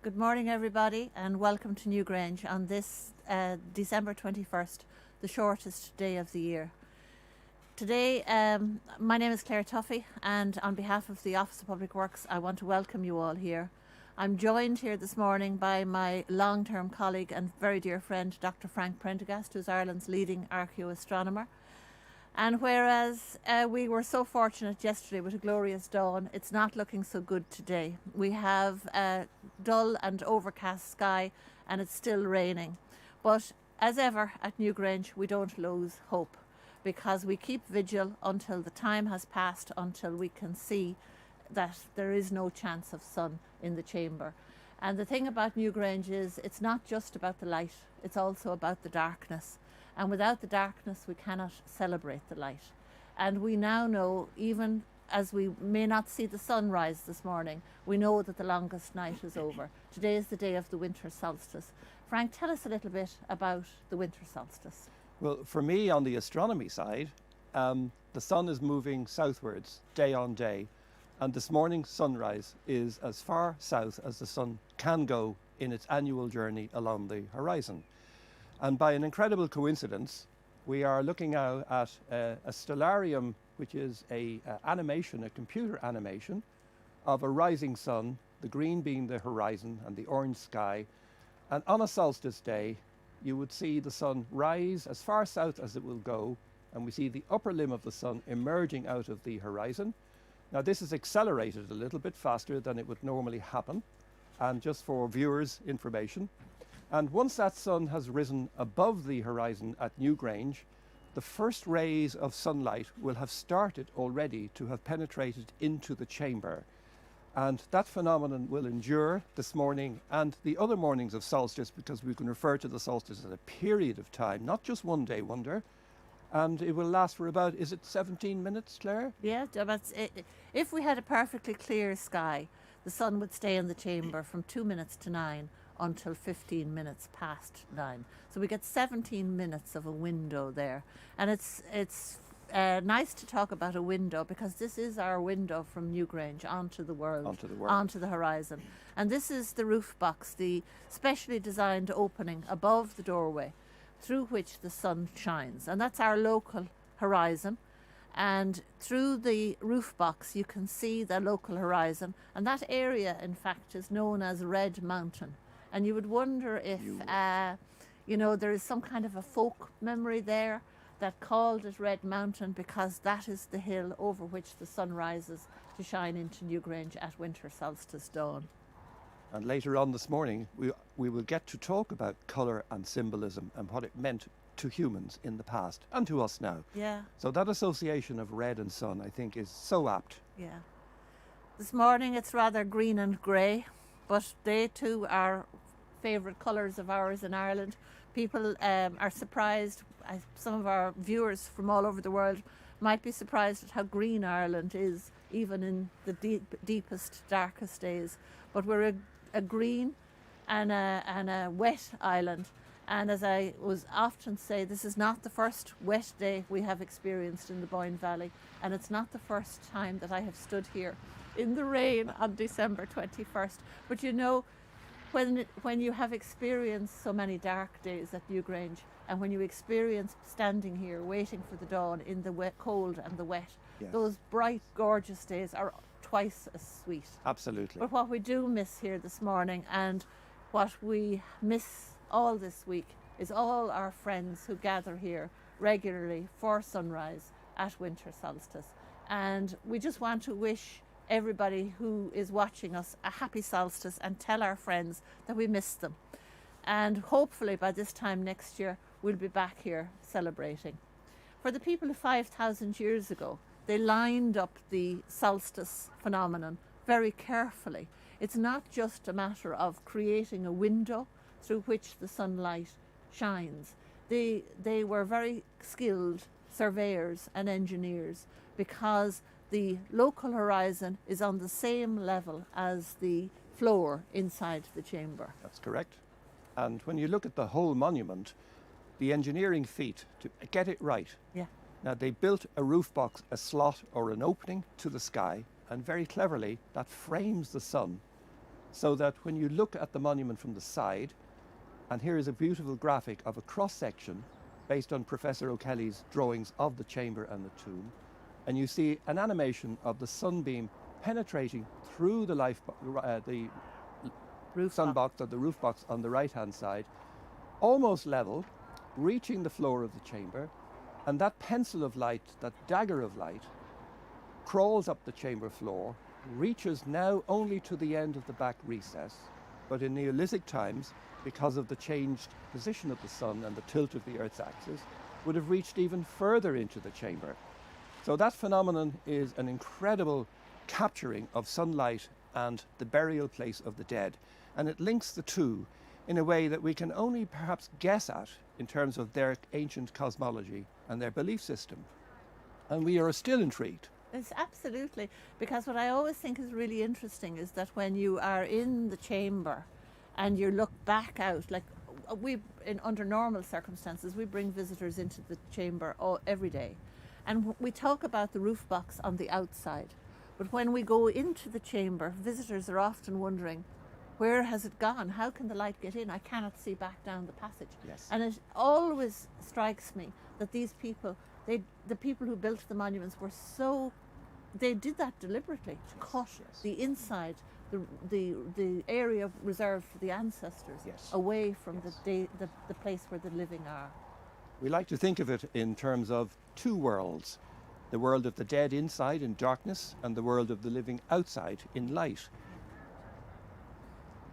Good morning, everybody, and welcome to Newgrange on this December 21st, the shortest day of the year. Today, my name is Claire Tuffy, and on behalf of the Office of Public Works, I want to welcome you all here. I'm joined here this morning by my long-term colleague and very dear friend, Dr. Frank Prendergast, who's Ireland's leading archaeoastronomer. And whereas we were so fortunate yesterday with a glorious dawn, it's not looking so good today. We have a dull and overcast sky and it's still raining. But as ever at Newgrange, we don't lose hope because we keep vigil until the time has passed, until we can see that there is no chance of sun in the chamber. And the thing about Newgrange is it's not just about the light, it's also about the darkness. And without the darkness, we cannot celebrate the light. And we now know, even as we may not see the sunrise this morning, we know that the longest night is over. Today is the day of the Winter Solstice. Frank, tell us a little bit about the Winter Solstice. Well, for me, on the astronomy side, the sun is moving southwards day on day. And this morning's sunrise is as far south as the sun can go in its annual journey along the horizon. And by an incredible coincidence, we are looking now at a Stellarium, which is a computer animation of a rising sun, the green being the horizon and the orange sky. And on a solstice day, you would see the sun rise as far south as it will go, and we see the upper limb of the sun emerging out of the horizon. Now, this is accelerated a little bit faster than it would normally happen, and just for viewers' information. And once that sun has risen above the horizon at Newgrange, the first rays of sunlight will have started already to have penetrated into the chamber. And that phenomenon will endure this morning and the other mornings of solstice, because we can refer to the solstice as a period of time, not just one day wonder. And it will last for about, is it 17 minutes, Claire? Yeah, but if we had a perfectly clear sky, the sun would stay in the chamber from 2 minutes to 9 until 15 minutes past 9. So we get 17 minutes of a window there. And it's nice to talk about a window because this is our window from Newgrange onto the world, onto the horizon. And this is the roof box, the specially designed opening above the doorway through which the sun shines. And that's our local horizon. And through the roof box you can see the local horizon. And that area, in fact, is known as Red Mountain. And you would wonder if, there is some kind of a folk memory there that called it Red Mountain because that is the hill over which the sun rises to shine into Newgrange at winter solstice dawn. And later on this morning, we will get to talk about colour and symbolism and what it meant to humans in the past and to us now. Yeah. So that association of red and sun, I think, is so apt. Yeah. This morning it's rather green and grey, but they too are favourite colours of ours in Ireland. People are surprised, some of our viewers from all over the world might be surprised at how green Ireland is, even in the deepest, darkest days. But we're a green and a wet island. And as I was often say, this is not the first wet day we have experienced in the Boyne Valley, and it's not the first time that I have stood here in the rain on December 21st. But when you have experienced so many dark days at Newgrange, and when you experience standing here waiting for the dawn in the wet, cold and the wet, yes, those bright, gorgeous days are twice as sweet. Absolutely. But what we do miss here this morning, and what we miss all this week, is all our friends who gather here regularly for sunrise at winter solstice. And we just want to wish everybody who is watching us a happy solstice and tell our friends that we miss them. And hopefully by this time next year we'll be back here celebrating. For the people of 5,000 years ago, they lined up the solstice phenomenon very carefully. It's not just a matter of creating a window through which the sunlight shines. They were very skilled surveyors and engineers because the local horizon is on the same level as the floor inside the chamber. That's correct. And when you look at the whole monument, the engineering feat to get it right. Yeah. Now, they built a roof box, a slot or an opening to the sky, and very cleverly that frames the sun so that when you look at the monument from the side, and here is a beautiful graphic of a cross-section based on Professor O'Kelly's drawings of the chamber and the tomb, and you see an animation of the sunbeam penetrating through the sun box or the roof box on the right-hand side, almost level, reaching the floor of the chamber, and that pencil of light, that dagger of light, crawls up the chamber floor, reaches now only to the end of the back recess, but in Neolithic times, because of the changed position of the sun and the tilt of the Earth's axis, would have reached even further into the chamber. So that phenomenon is an incredible capturing of sunlight and the burial place of the dead, and it links the two in a way that we can only perhaps guess at in terms of their ancient cosmology and their belief system. And we are still intrigued. It's absolutely, because what I always think is really interesting is that when you are in the chamber and you look back out, like under normal circumstances, we bring visitors into the chamber every day. And we talk about the roof box on the outside. But when we go into the chamber, visitors are often wondering, where has it gone? How can the light get in? I cannot see back down the passage. Yes. And it always strikes me that these people, the people who built the monuments they did that deliberately to cut the inside, the area reserved for the ancestors away from the place where the living are. We like to think of it in terms of two worlds, the world of the dead inside in darkness and the world of the living outside in light.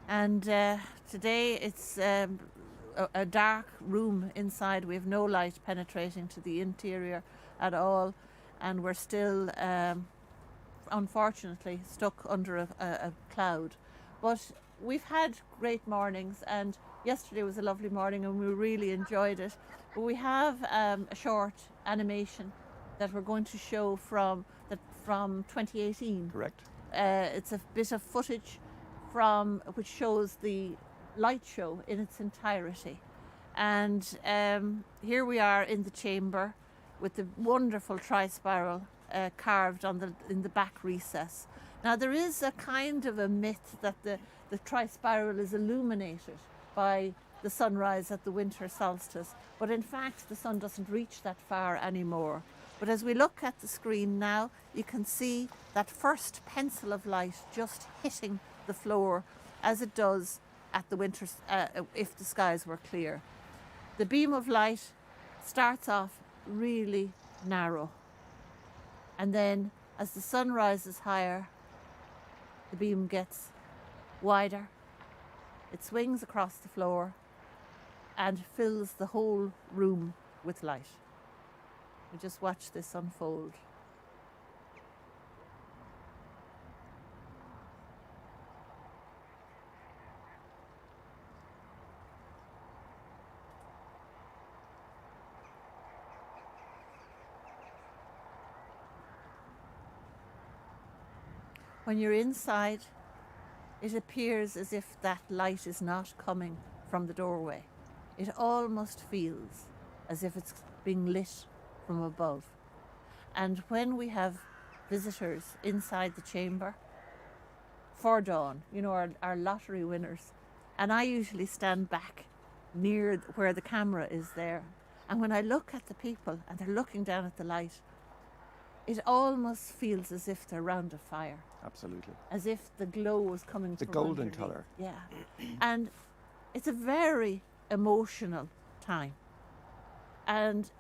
And today it's a dark room inside. We have no light penetrating to the interior at all, and we're still unfortunately stuck under a cloud. But we've had great mornings, and yesterday was a lovely morning and we really enjoyed it. But we have a short animation that we're going to show from 2018. Correct. It's a bit of footage which shows the light show in its entirety. And here we are in the chamber with the wonderful tri-spiral carved in the back recess. Now there is a kind of a myth that the tri-spiral is illuminated by the sunrise at the winter solstice, but in fact the sun doesn't reach that far anymore. But as we look at the screen now, you can see that first pencil of light just hitting the floor as it does at the winter, if the skies were clear. The beam of light starts off really narrow, and then as the sun rises higher, the beam gets wider. It swings across the floor and fills the whole room with light. We just watch this unfold. When you're inside, it appears as if that light is not coming from the doorway. It almost feels as if it's being lit from above. And when we have visitors inside the chamber for dawn, our lottery winners, and I usually stand back near where the camera is there, and when I look at the people and they're looking down at the light, it almost feels as if they're round a fire. Absolutely. As if the glow is coming from the golden underneath. colour. Yeah. And it's a very emotional time. And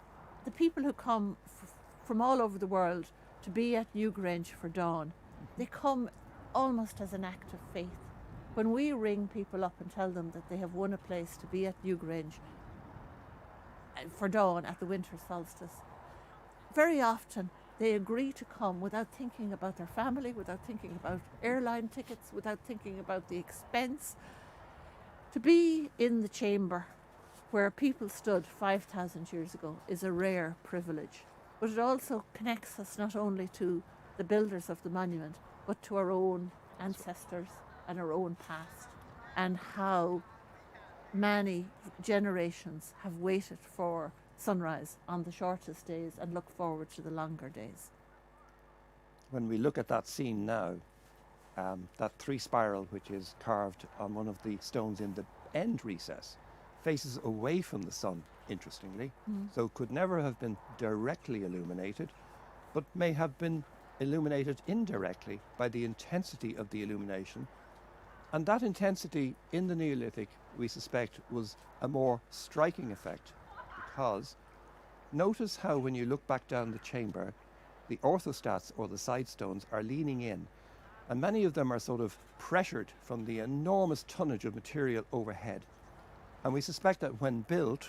the people who come from all over the world to be at Newgrange for dawn, they come almost as an act of faith. When we ring people up and tell them that they have won a place to be at Newgrange for dawn at the winter solstice, very often they agree to come without thinking about their family, without thinking about airline tickets, without thinking about the expense. To be in the chamber where people stood 5,000 years ago is a rare privilege. But it also connects us not only to the builders of the monument, but to our own ancestors and our own past, and how many generations have waited for sunrise on the shortest days and look forward to the longer days. When we look at that scene now, that three spiral, which is carved on one of the stones in the end recess, faces away from the sun, interestingly. So could never have been directly illuminated, but may have been illuminated indirectly by the intensity of the illumination. And that intensity in the Neolithic, we suspect, was a more striking effect, because notice how when you look back down the chamber, the orthostats, or the side stones, are leaning in, and many of them are sort of pressured from the enormous tonnage of material overhead. And we suspect that when built,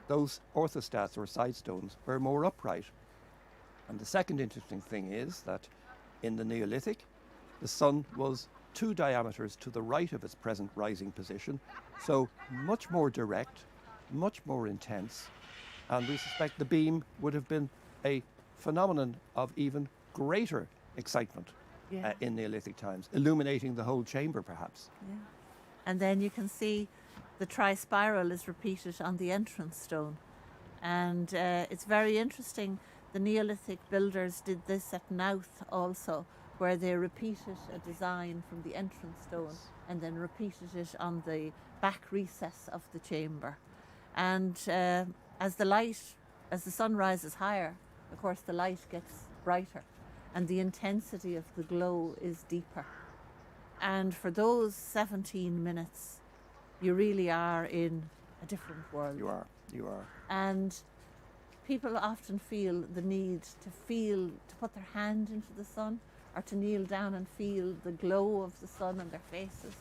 those orthostats, or side stones, were more upright. And the second interesting thing is that in the Neolithic, the sun was 2 diameters to the right of its present rising position, so much more direct, much more intense, and we suspect the beam would have been a phenomenon of even greater excitement in Neolithic times, illuminating the whole chamber perhaps. Yeah. And then you can see the tri-spiral is repeated on the entrance stone, and it's very interesting. The Neolithic builders did this at Nouth also, where they repeated a design from the entrance stone and then repeated it on the back recess of the chamber. And as the sun rises higher, of course the light gets brighter and the intensity of the glow is deeper. And for those 17 minutes, you really are in a different world. You are. And people often feel the need to put their hand into the sun, or to kneel down and feel the glow of the sun on their faces.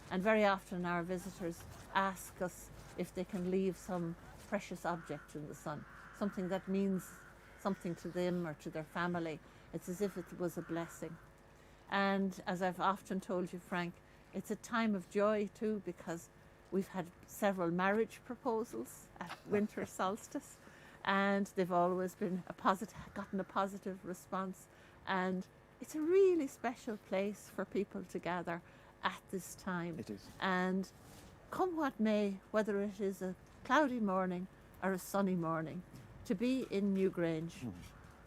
And very often our visitors ask us if they can leave some precious object in the sun, something that means something to them or to their family. It's as if it was a blessing. And as I've often told you, Frank, it's a time of joy too, because we've had several marriage proposals at Winter Solstice, and they've always been gotten a positive response. And it's a really special place for people to gather at this time. It is. And come what may, whether it is a cloudy morning or a sunny morning, to be in Newgrange,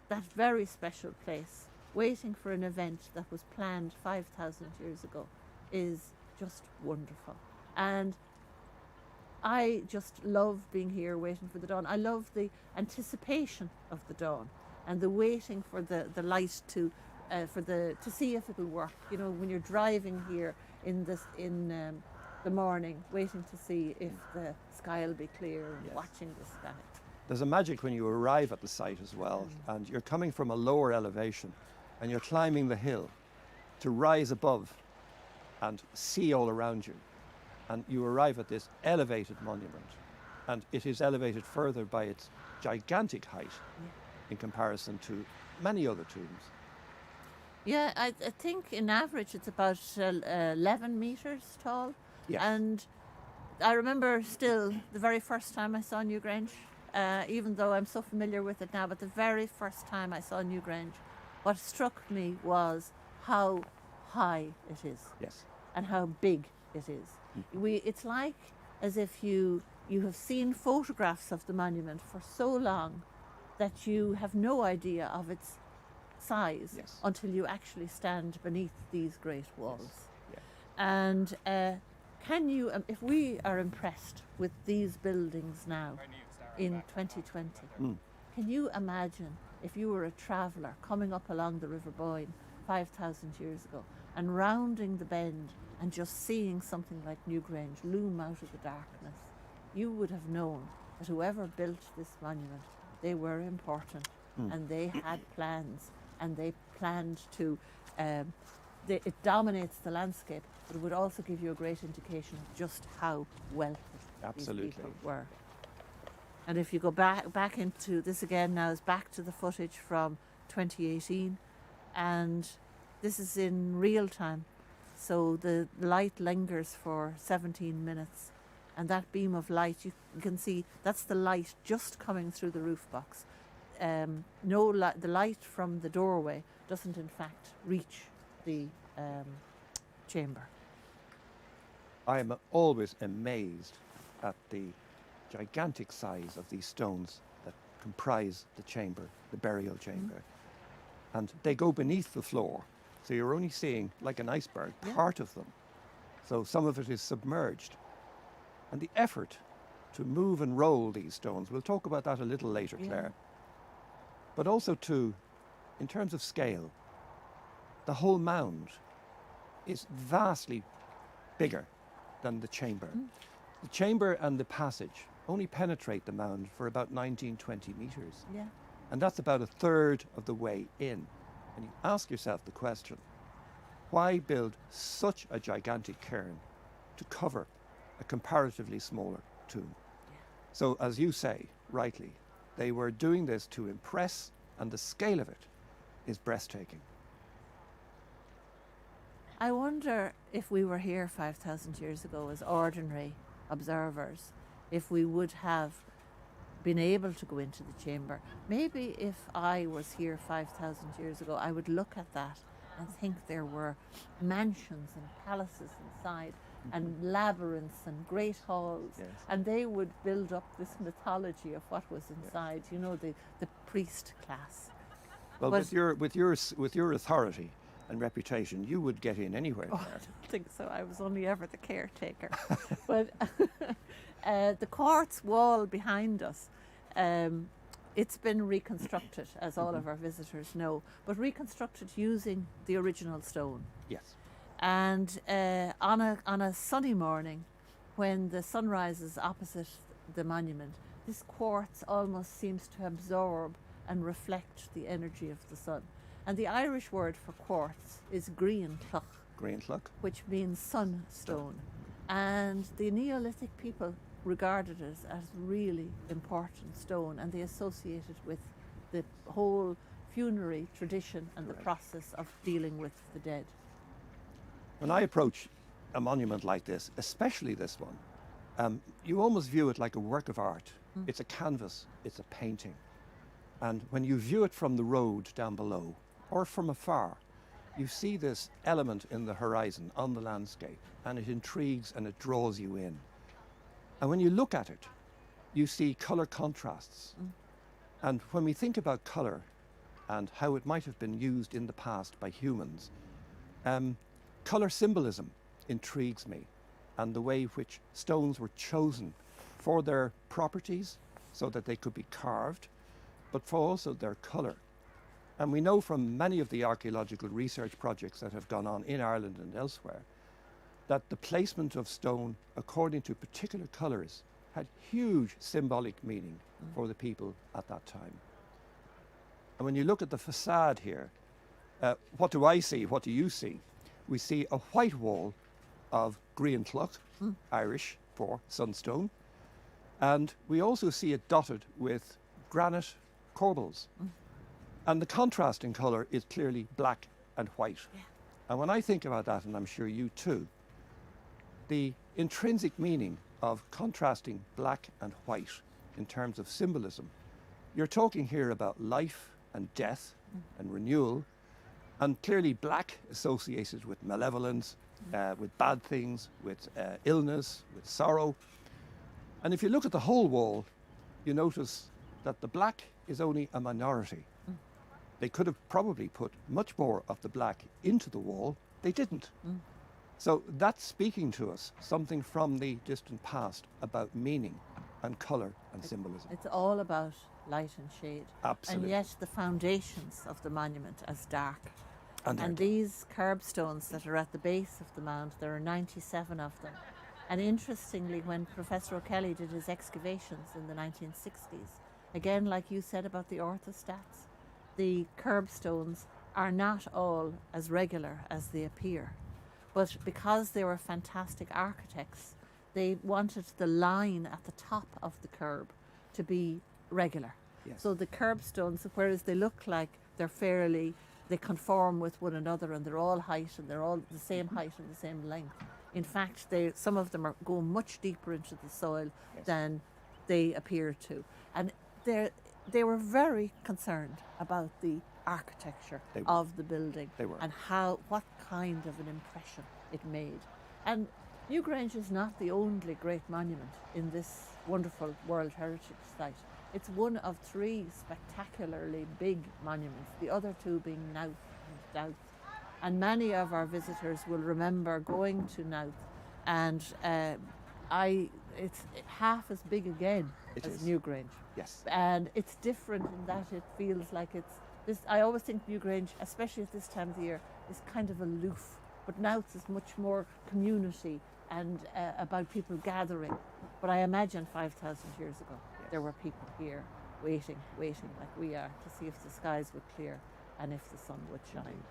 that very special place, waiting for an event that was planned 5,000 years ago, is just wonderful. And I just love being here waiting for the dawn. I love the anticipation of the dawn and the waiting for the light to see if it'll work. You know, when you're driving here in the morning, waiting to see if the sky will be clear, and watching the sky. There's a magic when you arrive at the site as well, and you're coming from a lower elevation, and you're climbing the hill to rise above and see all around you. And you arrive at this elevated monument, and it is elevated further by its gigantic height in comparison to many other tombs. Yeah, I think in average it's about 11 meters tall. Yes. And I remember still the very first time I saw Newgrange, even though I'm so familiar with it now, but the very first time I saw Newgrange, what struck me was how high it is. Yes. And how big it is. It's like as if you have seen photographs of the monument for so long that you have no idea of its size until you actually stand beneath these great walls. Yes. And can you, if we are impressed with these buildings now in 2020, can you imagine if you were a traveller coming up along the River Boyne 5,000 years ago and rounding the bend and just seeing something like Newgrange loom out of the darkness? You would have known that whoever built this monument, they were important and they had plans, and they planned to, it dominates the landscape, but it would also give you a great indication of just how wealthy these people were. And if you go back into this again now, is back to the footage from 2018, and this is in real time. So the light lingers for 17 minutes, and that beam of light, you can see that's the light just coming through the roof box. The light from the doorway doesn't in fact reach the chamber. I am always amazed at the gigantic size of these stones that comprise the chamber, the burial chamber. And they go beneath the floor. So you're only seeing, like an iceberg, Yeah. part of them. So some of it is submerged. And the effort to move and roll these stones, we'll talk about that a little later, Yeah. Claire. But also too, in terms of scale, the whole mound is vastly bigger than the chamber. The chamber and the passage only penetrate the mound for about 19, 20 meters. Yeah. And that's about a third of the way in. And you ask yourself the question, why build such a gigantic cairn to cover a comparatively smaller tomb? So as you say, rightly, they were doing this to impress, and the scale of it is breathtaking. I wonder if we were here 5,000 years ago as ordinary observers, if we would have been able to go into the chamber. Maybe if I was here 5,000 years ago, I would look at that and think there were mansions and palaces inside, and labyrinths and great halls, Yes. and they would build up this mythology of what was inside, you know, the priest class. Well, But- with your authority and reputation, you would get in anywhere Oh, I there. don't think so. I was only ever the caretaker. But the quartz wall behind us, it's been reconstructed, as all of our visitors know, but reconstructed using the original stone. Yes. And on a sunny morning, when the sun rises opposite the monument, this quartz almost seems to absorb and reflect the energy of the sun. And the Irish word for quartz is grianchloch, Green luck. which means sunstone. And the Neolithic people regarded it as really important stone, and they associated with the whole funerary tradition and the Correct. process of dealing with the dead. When I approach a monument like this, especially this one, you almost view it like a work of art. It's a canvas, it's a painting. And when you view it from the road down below, or from afar, you see this element in the horizon, on the landscape, and it intrigues and it draws you in. And when you look at it, you see colour contrasts. And when we think about colour and how it might have been used in the past by humans, colour symbolism intrigues me, and the way which stones were chosen for their properties so that they could be carved, but for also their colour. And we know from many of the archaeological research projects that have gone on in Ireland and elsewhere that the placement of stone according to particular colours had huge symbolic meaning for the people at that time. And when you look at the facade here, what do I see? What do you see? We see a white wall of grianchloch, Irish for sunstone, and we also see it dotted with granite corbels. And the contrast in colour is clearly black and white. Yeah. And when I think about that, and I'm sure you too, the intrinsic meaning of contrasting black and white in terms of symbolism, you're talking here about life and death and renewal, and clearly black associated with malevolence, with bad things, with illness, with sorrow. And if you look at the whole wall, you notice that the black is only a minority. They could have probably put much more of the black into the wall. They didn't. So that's speaking to us something from the distant past about meaning and colour and symbolism. It's all about light and shade. Absolutely. And yet the foundations of the monument as dark. And And these curbstones that are at the base of the mound, there are 97 of them. And interestingly, when Professor O'Kelly did his excavations in the 1960s, again, like you said about the orthostats, the curbstones are not all as regular as they appear. But because they were fantastic architects, they wanted the line at the top of the curb to be regular. Yes. So the curbstones, whereas they look like they conform with one another, and they're all height, and they're all the same height and the same length. In fact, some of them go much deeper into the soil than they appear to. And they were very concerned about the architecture They were. of the building They were. and what kind of an impression it made. And Newgrange is not the only great monument in this wonderful World Heritage Site. It's one of 3 spectacularly big monuments, the other 2 being Knowth and Douth. And many of our visitors will remember going to Nowth, and it's half as big again It as is. Newgrange. Yes. And it's different in that it feels like it's this. I always think Newgrange, especially at this time of the year, is kind of aloof. But Nowth is much more community and about people gathering. But I imagine 5,000 years ago, there were people here waiting like we are to see if the skies would clear and if the sun would shine.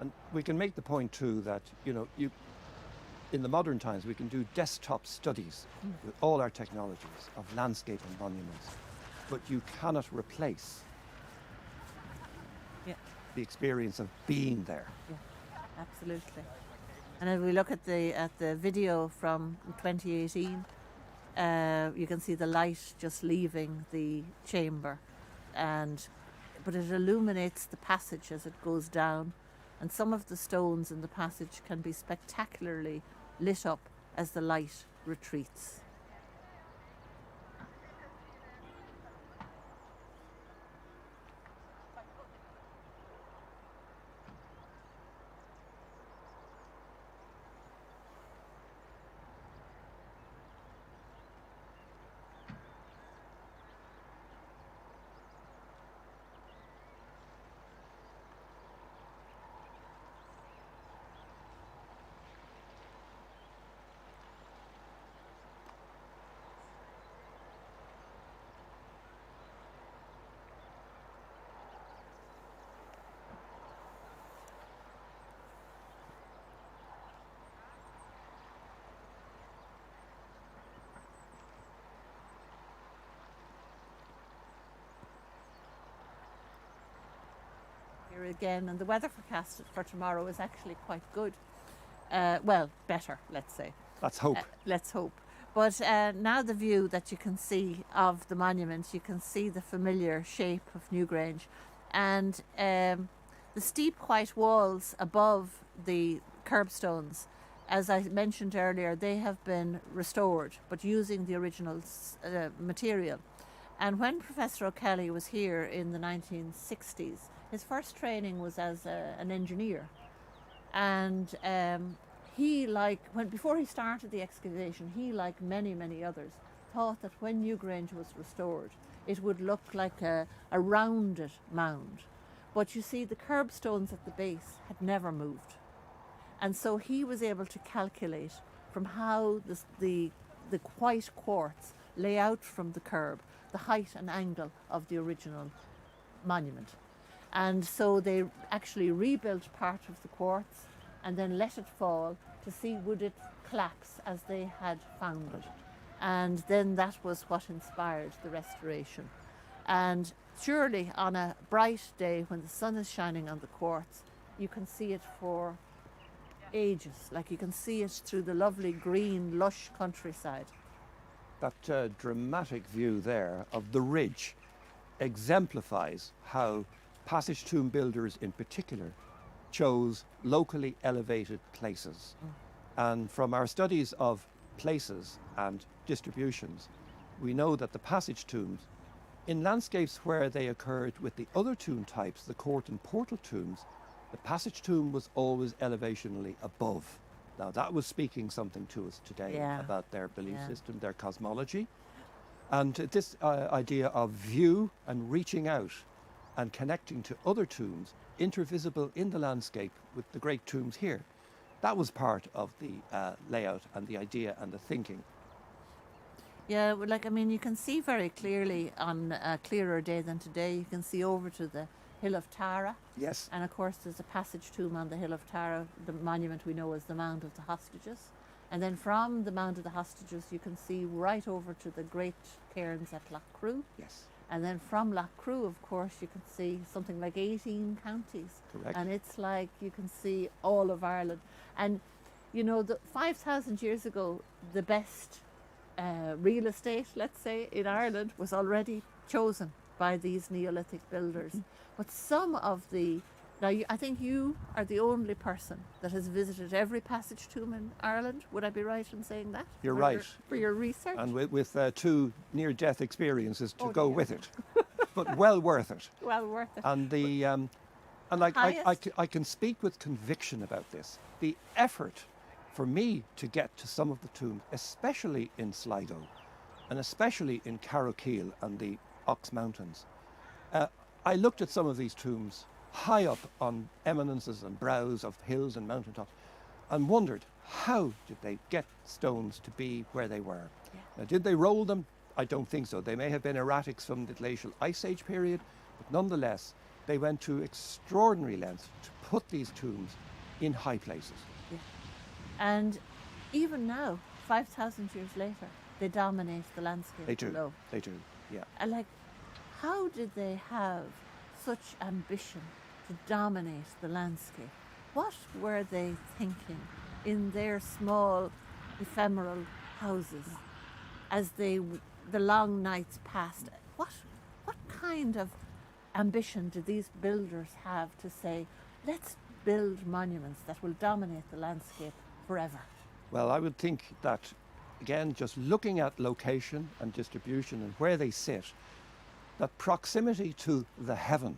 And we can make the point too that, in the modern times, we can do desktop studies with all our technologies of landscape and monuments, but you cannot replace the experience of being there. Yeah, absolutely. And if we look at the video from 2018, you can see the light just leaving the chamber, but it illuminates the passage as it goes down, and some of the stones in the passage can be spectacularly lit up as the light retreats. Here again, and the weather forecast for tomorrow is actually quite good. Well, better, let's say. Let's hope. Let's hope. But now the view that you can see of the monument, you can see the familiar shape of Newgrange, and the steep white walls above the curbstones, as I mentioned earlier, they have been restored, but using the original material. And when Professor O'Kelly was here in the 1960s, his first training was as an engineer. And before he started the excavation, he, like many, many others, thought that when Newgrange was restored, it would look like a rounded mound. But you see, the curbstones at the base had never moved. And so he was able to calculate from how the white quartz lay out from the curb, the height and angle of the original monument. And so they actually rebuilt part of the quartz and then let it fall to see would it collapse as they had found it. And then that was what inspired the restoration. And surely on a bright day when the sun is shining on the quartz, you can see it for ages. Like you can see it through the lovely green, lush countryside. That dramatic view there of the ridge exemplifies how passage tomb builders in particular chose locally elevated places. And from our studies of places and distributions, we know that the passage tombs, in landscapes where they occurred with the other tomb types, the court and portal tombs, the passage tomb was always elevationally above. Now that was speaking something to us today about their belief system, their cosmology. And this idea of view and reaching out and connecting to other tombs, intervisible in the landscape with the great tombs here, that was part of the layout and the idea and the thinking. Yeah, you can see very clearly on a clearer day than today. You can see over to the Hill of Tara. Yes. And of course there's a passage tomb on the Hill of Tara, the monument we know as the Mound of the Hostages. And then from the Mound of the Hostages you can see right over to the great cairns at Lough Crew. Yes. And then from Lough Crew, of course, you can see something like 18 counties. Correct. And it's like you can see all of Ireland. And, 5,000 years ago, the best real estate, let's say, in Ireland was already chosen by these Neolithic builders. But some of I think you are the only person that has visited every passage tomb in Ireland. Would I be right in saying that? You're right. For your research? And with two near-death experiences to go with it. But well worth it. Well worth it. And And I can speak with conviction about this. The effort for me to get to some of the tombs, especially in Sligo, and especially in Carrowkeel and the Ox Mountains, I looked at some of these tombs high up on eminences and brows of hills and mountaintops and wondered, how did they get stones to be where they were? Yeah. Now, did they roll them? I don't think so. They may have been erratics from the glacial ice age period, but nonetheless, they went to extraordinary lengths to put these tombs in high places. Yeah. And even now, 5,000 years later, they dominate the landscape They do. below. They do, yeah. And like, how did they have such ambition to dominate the landscape? What were they thinking in their small, ephemeral houses as the long nights passed? What kind of ambition did these builders have to say, let's build monuments that will dominate the landscape forever? Well, I would think that, again, just looking at location and distribution and where they sit, that proximity to the heaven,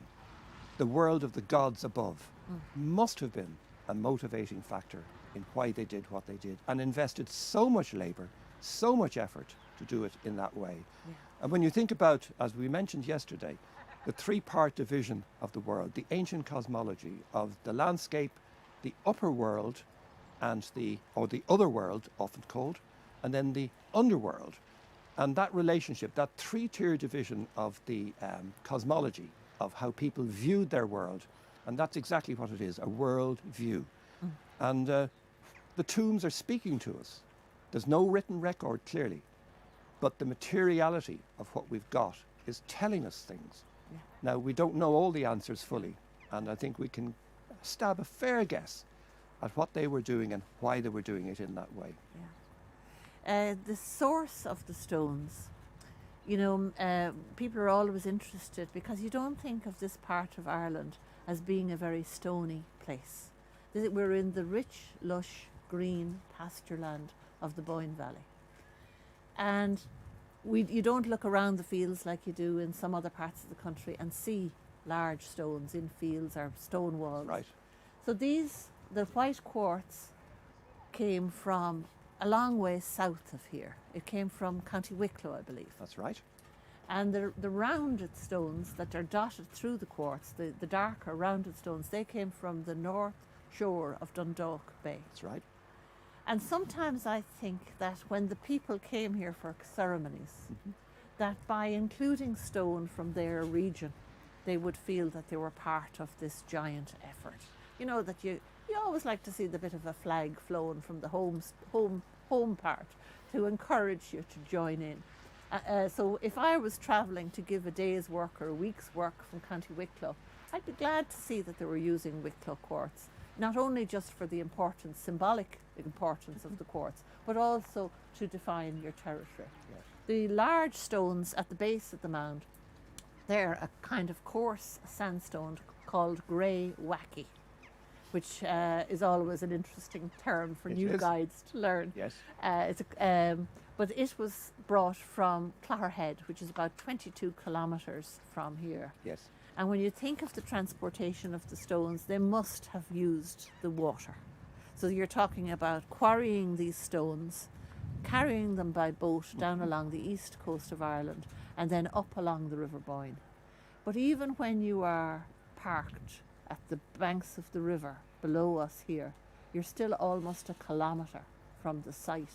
the world of the gods above, must have been a motivating factor in why they did what they did and invested so much labour, so much effort to do it in that way. Yeah. And when you think about, as we mentioned yesterday, the three-part division of the world, the ancient cosmology of the landscape, the upper world, and the other world, often called, and then the underworld. And that relationship, that three-tier division of the cosmology of how people viewed their world, and that's exactly what it is, a world view. And the tombs are speaking to us. There's no written record, clearly, but the materiality of what we've got is telling us things. Yeah. Now, we don't know all the answers fully, and I think we can stab a fair guess at what they were doing and why they were doing it in that way. Yeah. The source of the stones, you know, people are always interested because you don't think of this part of Ireland as being a very stony place. We're in the rich, lush, green pasture land of the Boyne Valley. And you don't look around the fields like you do in some other parts of the country and see large stones in fields or stone walls. Right. So the white quartz came from a long way south of here. It came from County Wicklow, I believe. That's right. And the rounded stones that are dotted through the quartz, the darker rounded stones, they came from the north shore of Dundalk Bay. That's right. And sometimes I think that when the people came here for ceremonies, that by including stone from their region, they would feel that they were part of this giant effort. You know, that you always like to see the bit of a flag flown from the home part to encourage you to join in. So if I was travelling to give a day's work or a week's work from County Wicklow, I'd be glad to see that they were using Wicklow quartz, not only just for the symbolic importance of the quartz, but also to define your territory. Yes. The large stones at the base of the mound, they're a kind of coarse sandstone called grey wacky, which is always an interesting term for new guides to learn. Yes. But it was brought from Clogherhead, which is about 22 kilometres from here. Yes. And when you think of the transportation of the stones, they must have used the water. So you're talking about quarrying these stones, carrying them by boat down along the east coast of Ireland, and then up along the River Boyne. But even when you are parked at the banks of the river below us here, you're still almost a kilometre from the site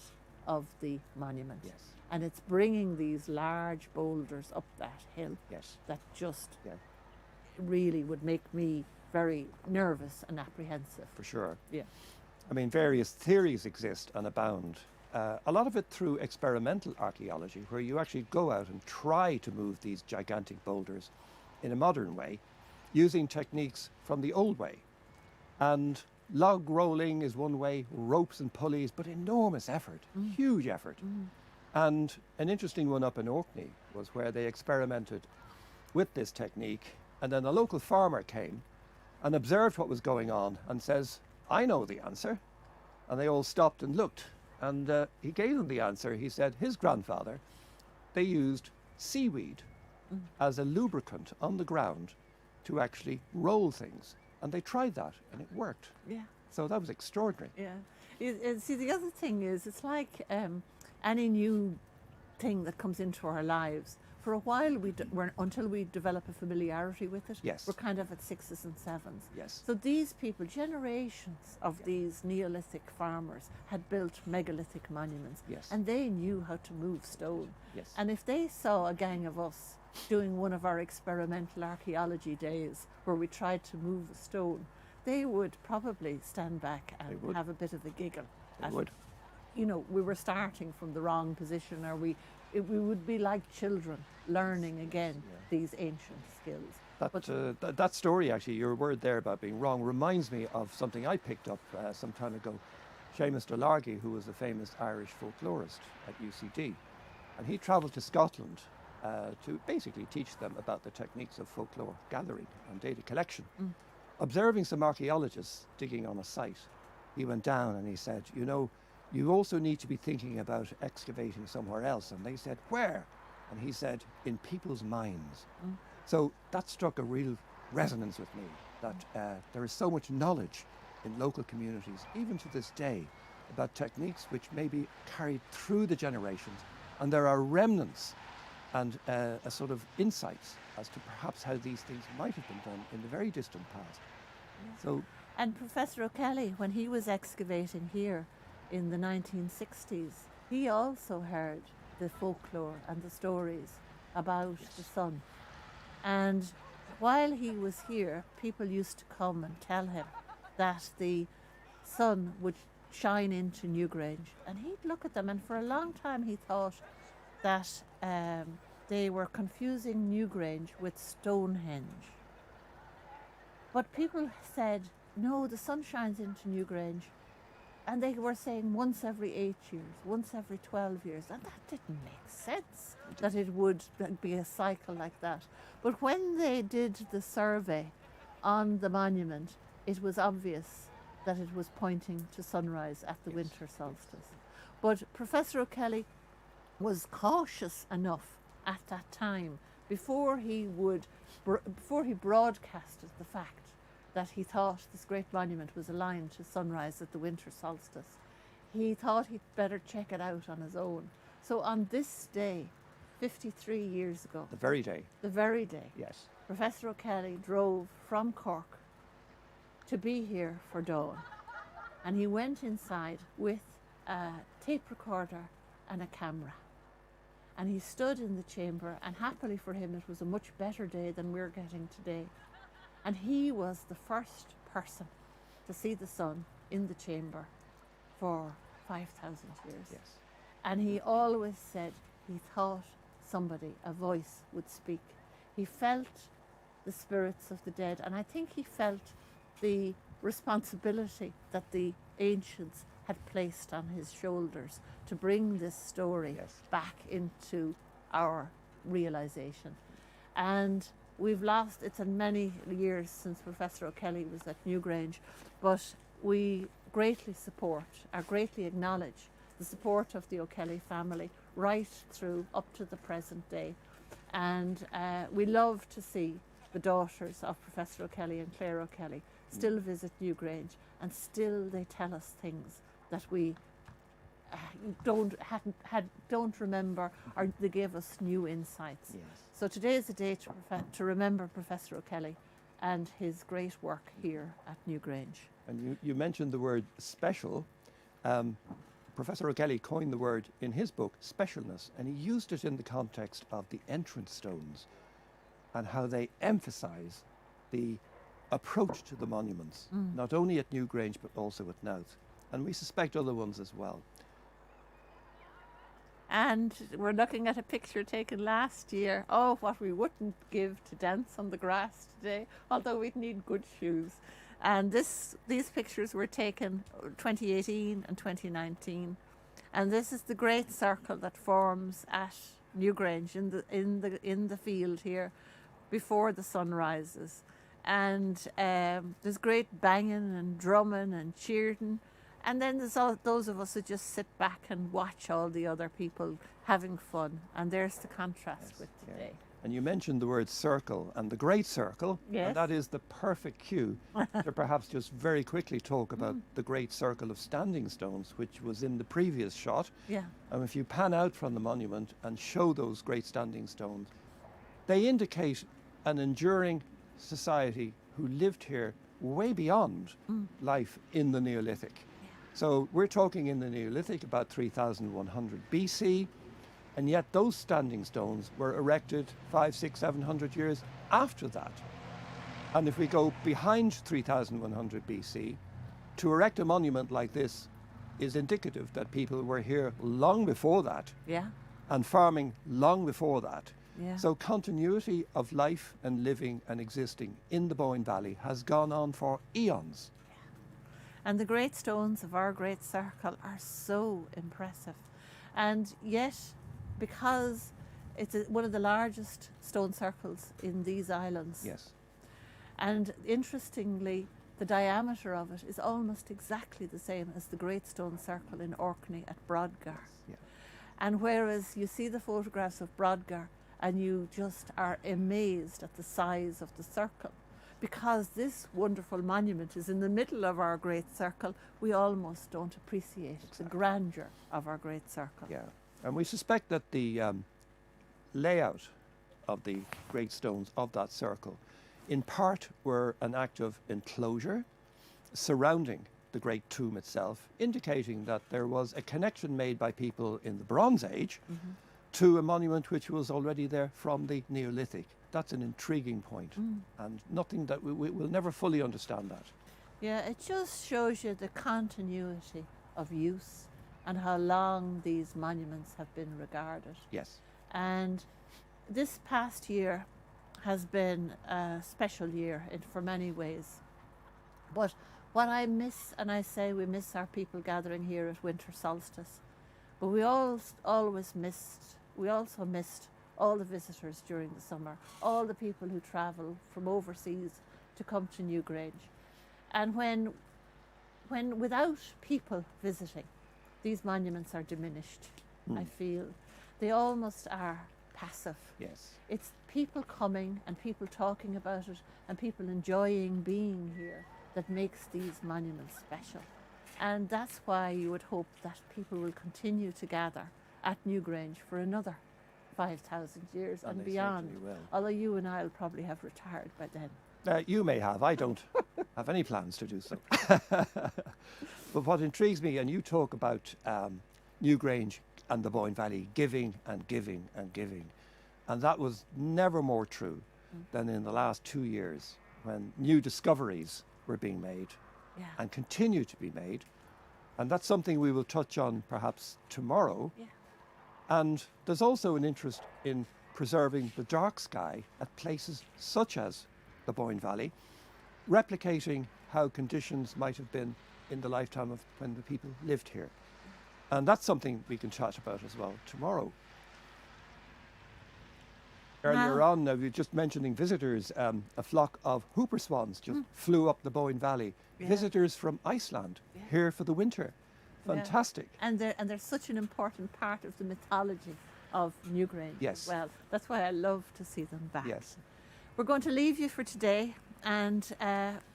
of the monument. Yes. And it's bringing these large boulders up that hill Yes. that just really would make me very nervous and apprehensive. For sure. Yeah. I mean, various theories exist and abound. A lot of it through experimental archaeology, where you actually go out and try to move these gigantic boulders in a modern way, using techniques from the old way. And log rolling is one way, ropes and pulleys, but enormous effort, huge effort. And an interesting one up in Orkney was where they experimented with this technique, and then a local farmer came and observed what was going on and says, I know the answer. And they all stopped and looked, and he gave them the answer. He said his grandfather, they used seaweed as a lubricant on the ground to actually roll things. And they tried that, and it worked. Yeah. So that was extraordinary. Yeah. See, the other thing is, it's like any new thing that comes into our lives. For a while, until we develop a familiarity with it, Yes. we're kind of at 6s and 7s. Yes. So these people, generations of these Neolithic farmers, had built megalithic monuments, Yes. and they knew how to move stone. Yes. And if they saw a gang of us doing one of our experimental archaeology days where we tried to move a stone, they would probably stand back and have a bit of a giggle. They would. You know, we were starting from the wrong position, or we would be like children learning again these ancient skills. That story, actually, your word there about being wrong, reminds me of something I picked up some time ago. Seamus Stellarium, who was a famous Irish folklorist at UCD, and he travelled to Scotland to basically teach them about the techniques of folklore gathering and data collection. Observing some archaeologists digging on a site, he went down and he said, you know, you also need to be thinking about excavating somewhere else. And they said, where? And he said, in people's minds. So that struck a real resonance with me, that there is so much knowledge in local communities, even to this day, about techniques which may be carried through the generations. And there are remnants and a sort of insights as to perhaps how these things might have been done in the very distant past. So, and Professor O'Kelly, when he was excavating here in the 1960s, he also heard the folklore and the stories about the sun. And while he was here, people used to come and tell him that the sun would shine into Newgrange, and he'd look at them, and for a long time he thought that they were confusing Newgrange with Stonehenge. But people said, no, the sun shines into Newgrange. And they were saying once every 8 years, once every 12 years. And that didn't make sense, that it would be a cycle like that. But when they did the survey on the monument, it was obvious that it was pointing to sunrise at the winter solstice. But Professor O'Kelly was cautious enough at that time, before he broadcasted the fact that he thought this great monument was aligned to sunrise at the winter solstice. He thought he'd better check it out on his own. So on this day, 53 years ago, the very day, yes, Professor O'Kelly drove from Cork to be here for dawn. And he went inside with a tape recorder and a camera. And he stood in the chamber, and happily for him, it was a much better day than we're getting today. And he was the first person to see the sun in the chamber for 5,000 years. yes, And he always said he thought somebody, a voice, would speak. He felt the spirits of the dead, and I think he felt the responsibility that the ancients had placed on his shoulders to bring this story back into our realization. And we've lost, it's in many years since Professor O'Kelly was at Newgrange, but we greatly support, or greatly acknowledge the support of the O'Kelly family right through up to the present day. And we love to see the daughters of Professor O'Kelly and Claire O'Kelly still visit Newgrange, and still they tell us things that we don't remember, or they give us new insights. yes. So today is a day to remember Professor O'Kelly and his great work here at Newgrange. And you mentioned the word special. Professor O'Kelly coined the word in his book, specialness, and he used it in the context of the entrance stones and how they emphasize the approach to the monuments, not only at Newgrange but also at Nowth. And we suspect other ones as well. And we're looking at a picture taken last year. Oh, what we wouldn't give to dance on the grass today, although we'd need good shoes. And these pictures were taken 2018 and 2019. And this is the great circle that forms at Newgrange in the field here before the sun rises. And there's great banging and drumming and cheering. And then there's all those of us who just sit back and watch all the other people having fun. And there's the contrast with today. And you mentioned the word circle and the Great Circle, Yes. and that is the perfect cue to perhaps just very quickly talk about the Great Circle of Standing Stones, which was in the previous shot. Yeah. And if you pan out from the monument and show those great standing stones, they indicate an enduring society who lived here way beyond life in the Neolithic. So we're talking in the Neolithic about 3100 BC, and yet those standing stones were erected 500, 600, 700 years after that. And if we go behind 3100 BC, to erect a monument like this is indicative that people were here long before that Yeah. and farming long before that. Yeah. So continuity of life and living and existing in the Boyne Valley has gone on for eons. And the great stones of our great circle are so impressive. And yet, because it's one of the largest stone circles in these islands, Yes. and interestingly, the diameter of it is almost exactly the same as the Great Stone Circle in Orkney at Brodgar. Yeah. And whereas you see the photographs of Brodgar and you just are amazed at the size of the circle, because this wonderful monument is in the middle of our great circle, we almost don't appreciate the grandeur of our great circle. Yeah. And we suspect that the layout of the great stones of that circle in part were an act of enclosure surrounding the great tomb itself, indicating that there was a connection made by people in the Bronze Age to a monument which was already there from the Neolithic. That's an intriguing point, and nothing that we will never fully understand that. Yeah, it just shows you the continuity of use and how long these monuments have been regarded. Yes. And this past year has been a special year for many ways. But what I miss, and I say we miss our people gathering here at Winter Solstice, but we also missed all the visitors during the summer, all the people who travel from overseas to come to Newgrange. And when without people visiting, these monuments are diminished, I feel. They almost are passive. Yes. It's people coming and people talking about it and people enjoying being here that makes these monuments special. And that's why you would hope that people will continue to gather at Newgrange for another 5,000 years and they beyond. certainly will. Although you and I will probably have retired by then. You may have. I don't have any plans to do so. But what intrigues me, and you talk about Newgrange and the Boyne Valley giving and giving and giving. And that was never more true than in the last 2 years when new discoveries were being made and continue to be made. And that's something we will touch on perhaps tomorrow. Yeah. And there's also an interest in preserving the dark sky at places such as the Boyne Valley, replicating how conditions might have been in the lifetime of when the people lived here. And that's something we can chat about as well tomorrow. Earlier on, we were just mentioning visitors, a flock of hooper swans just flew up the Boyne Valley. Yeah. Visitors from Iceland here for the winter. Fantastic. And they're such an important part of the mythology of Newgrange Yes. as well. That's why I love to see them back. Yes. We're going to leave you for today, and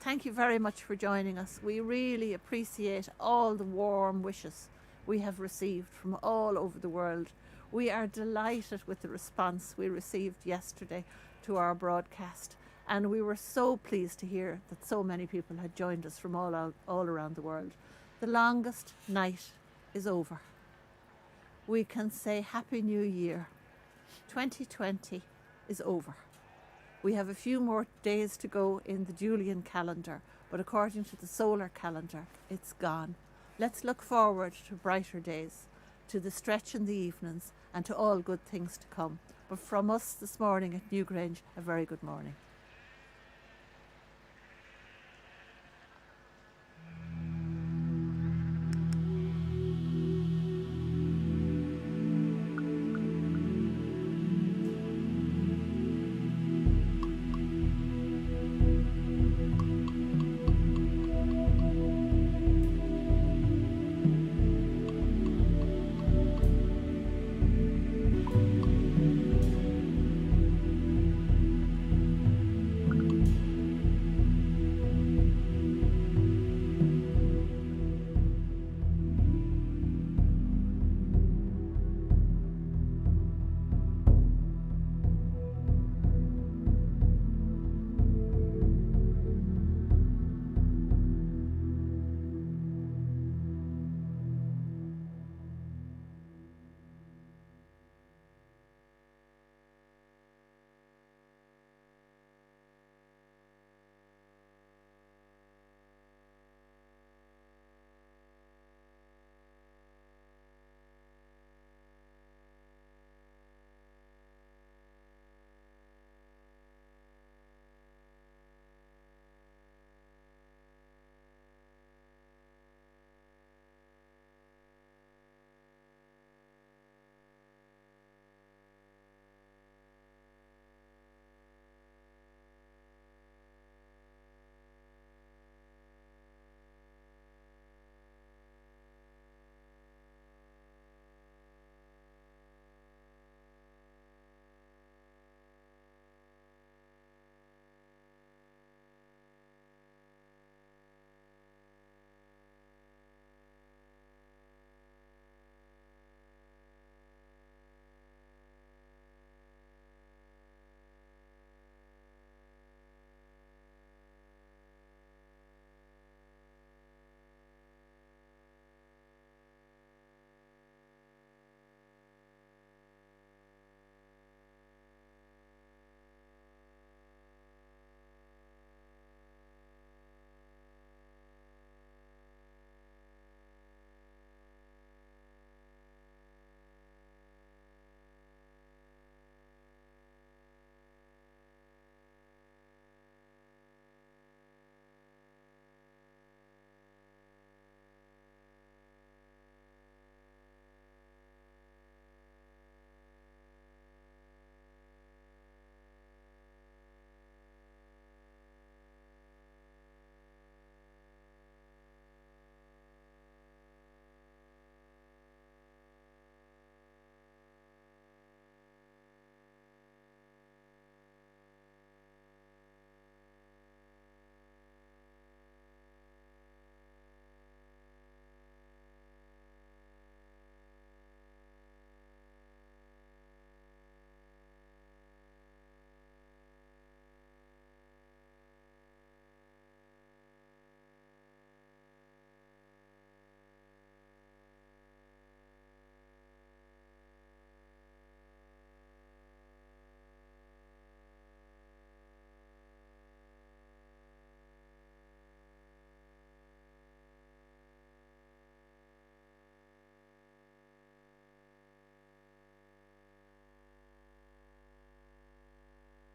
thank you very much for joining us. We really appreciate all the warm wishes we have received from all over the world. We are delighted with the response we received yesterday to our broadcast, and we were so pleased to hear that so many people had joined us from all around the world. The longest night is over. We can say Happy New Year. 2020 is over. We have a few more days to go in the Julian calendar, but according to the solar calendar, it's gone. Let's look forward to brighter days, to the stretch in the evenings, and to all good things to come. But from us this morning at Newgrange, a very good morning.